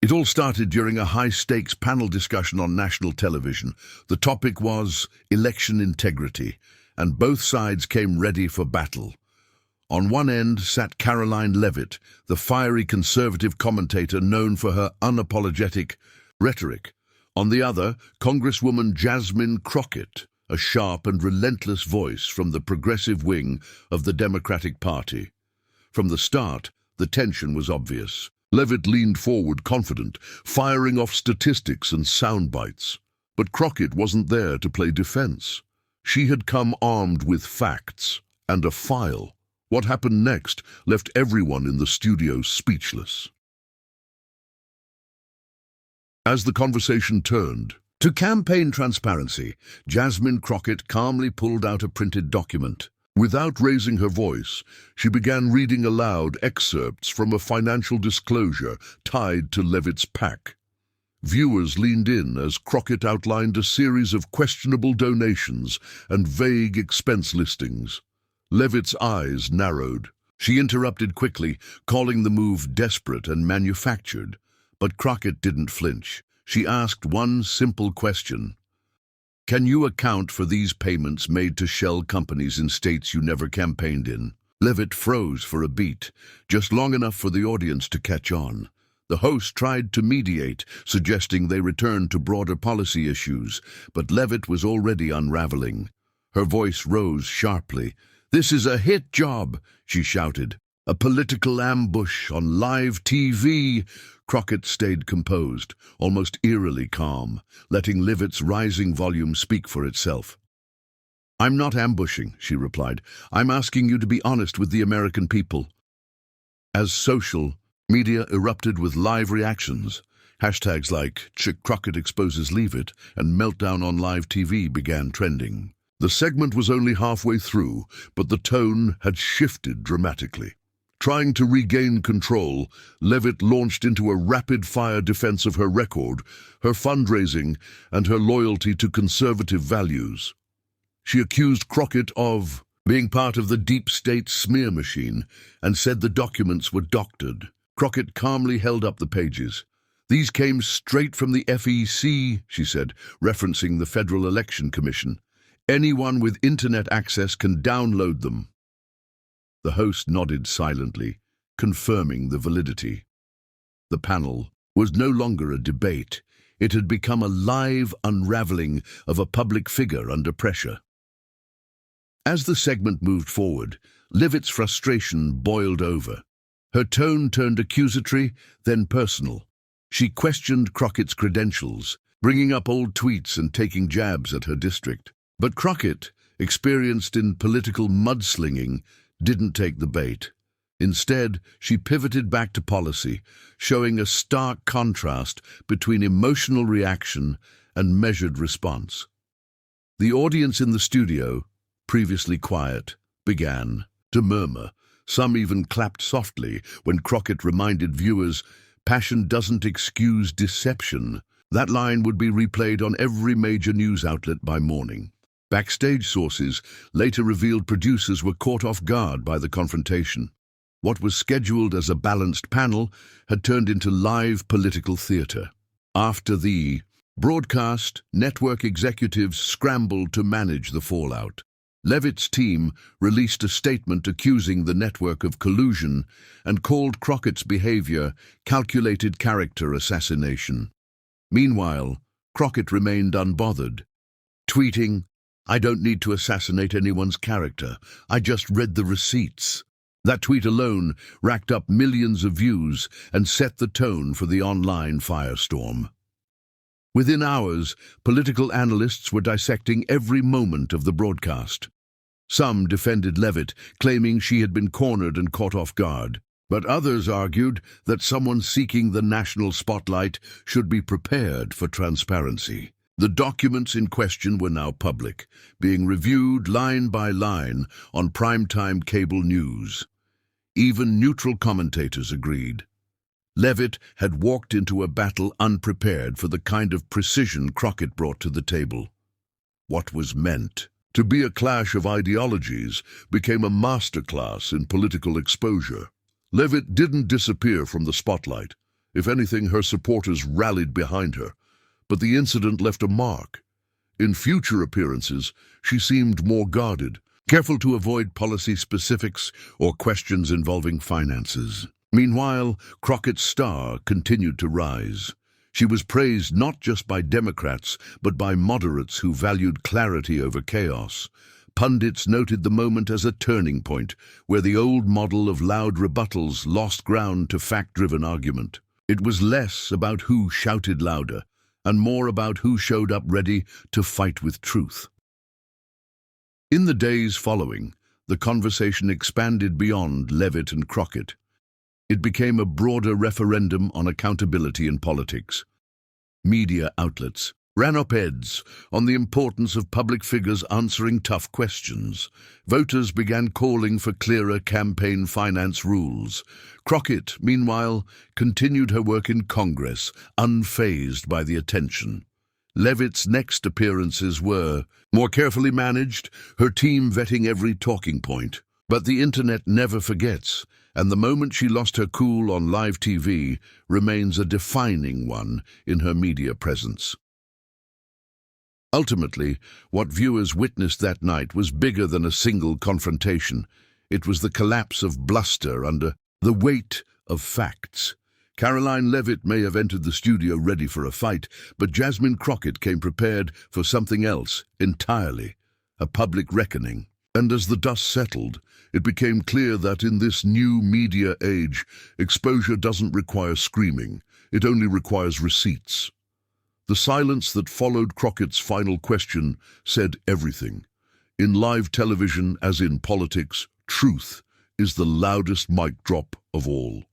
It all started during a high-stakes panel discussion on national television. The topic was election integrity, and both sides came ready for battle. On one end sat Karoline Leavitt, the fiery conservative commentator known for her unapologetic rhetoric. On the other, Congresswoman Jasmine Crockett, a sharp and relentless voice from the progressive wing of the Democratic Party. From the start, the tension was obvious. Leavitt leaned forward confident, firing off statistics and sound bites. But Crockett wasn't there to play defense. She had come armed with facts and a file. What happened next left everyone in the studio speechless. As the conversation turned to campaign transparency, Jasmine Crockett calmly pulled out a printed document. Without raising her voice, she began reading aloud excerpts from a financial disclosure tied to Leavitt's PAC. Viewers leaned in as Crockett outlined a series of questionable donations and vague expense listings. Leavitt's eyes narrowed. She interrupted quickly, calling the move desperate and manufactured. But Crockett didn't flinch. She asked one simple question. Can you account for these payments made to shell companies in states you never campaigned in? Leavitt froze for a beat, just long enough for the audience to catch on. The host tried to mediate, suggesting they return to broader policy issues, but Leavitt was already unraveling. Her voice rose sharply. "This is a hit job," she shouted. "A political ambush on live TV." Crockett stayed composed, almost eerily calm, letting Leavitt's rising volume speak for itself. "I'm not ambushing," she replied. "I'm asking you to be honest with the American people." As social media erupted with live reactions, hashtags like Crockett exposes Leavitt and meltdown on live TV began trending. The segment was only halfway through, but the tone had shifted dramatically. Trying to regain control, Leavitt launched into a rapid-fire defense of her record, her fundraising, and her loyalty to conservative values. She accused Crockett of being part of the deep state smear machine and said the documents were doctored. Crockett calmly held up the pages. "These came straight from the FEC," she said, referencing the Federal Election Commission. "Anyone with internet access can download them." The host nodded silently, confirming the validity. The panel was no longer a debate. It had become a live unraveling of a public figure under pressure. As the segment moved forward, Leavitt's frustration boiled over. Her tone turned accusatory, then personal. She questioned Crockett's credentials, bringing up old tweets and taking jabs at her district. But Crockett, experienced in political mudslinging, didn't take the bait. Instead, she pivoted back to policy, showing a stark contrast between emotional reaction and measured response. The audience in the studio, previously quiet, began to murmur. Some even clapped softly when Crockett reminded viewers, "Passion doesn't excuse deception." That line would be replayed on every major news outlet by morning. Backstage sources later revealed producers were caught off guard by the confrontation. What was scheduled as a balanced panel had turned into live political theater. After the broadcast, network executives scrambled to manage the fallout. Leavitt's team released a statement accusing the network of collusion and called Crockett's behavior calculated character assassination. Meanwhile, Crockett remained unbothered, tweeting, "I don't need to assassinate anyone's character. I just read the receipts." That tweet alone racked up millions of views and set the tone for the online firestorm. Within hours, political analysts were dissecting every moment of the broadcast. Some defended Leavitt, claiming she had been cornered and caught off guard. But others argued that someone seeking the national spotlight should be prepared for transparency. The documents in question were now public, being reviewed line by line on primetime cable news. Even neutral commentators agreed. Leavitt had walked into a battle unprepared for the kind of precision Crockett brought to the table. What was meant to be a clash of ideologies became a masterclass in political exposure. Leavitt didn't disappear from the spotlight. If anything, her supporters rallied behind her, but the incident left a mark. In future appearances, she seemed more guarded, careful to avoid policy specifics or questions involving finances. Meanwhile, Crockett's star continued to rise. She was praised not just by Democrats, but by moderates who valued clarity over chaos. Pundits noted the moment as a turning point, where the old model of loud rebuttals lost ground to fact-driven argument. It was less about who shouted louder, and more about who showed up ready to fight with truth. In the days following, the conversation expanded beyond Leavitt and Crockett. It became a broader referendum on accountability in politics. Media outlets ran op-eds on the importance of public figures answering tough questions. Voters began calling for clearer campaign finance rules. Crockett, meanwhile, continued her work in Congress, unfazed by the attention. Leavitt's next appearances were more carefully managed, her team vetting every talking point. But the internet never forgets, and the moment she lost her cool on live TV remains a defining one in her media presence. Ultimately, what viewers witnessed that night was bigger than a single confrontation. It was the collapse of bluster under the weight of facts. Karoline Leavitt may have entered the studio ready for a fight, but Jasmine Crockett came prepared for something else entirely, a public reckoning. And as the dust settled, it became clear that in this new media age, exposure doesn't require screaming, it only requires receipts. The silence that followed Crockett's final question said everything. In live television, as in politics, truth is the loudest mic drop of all.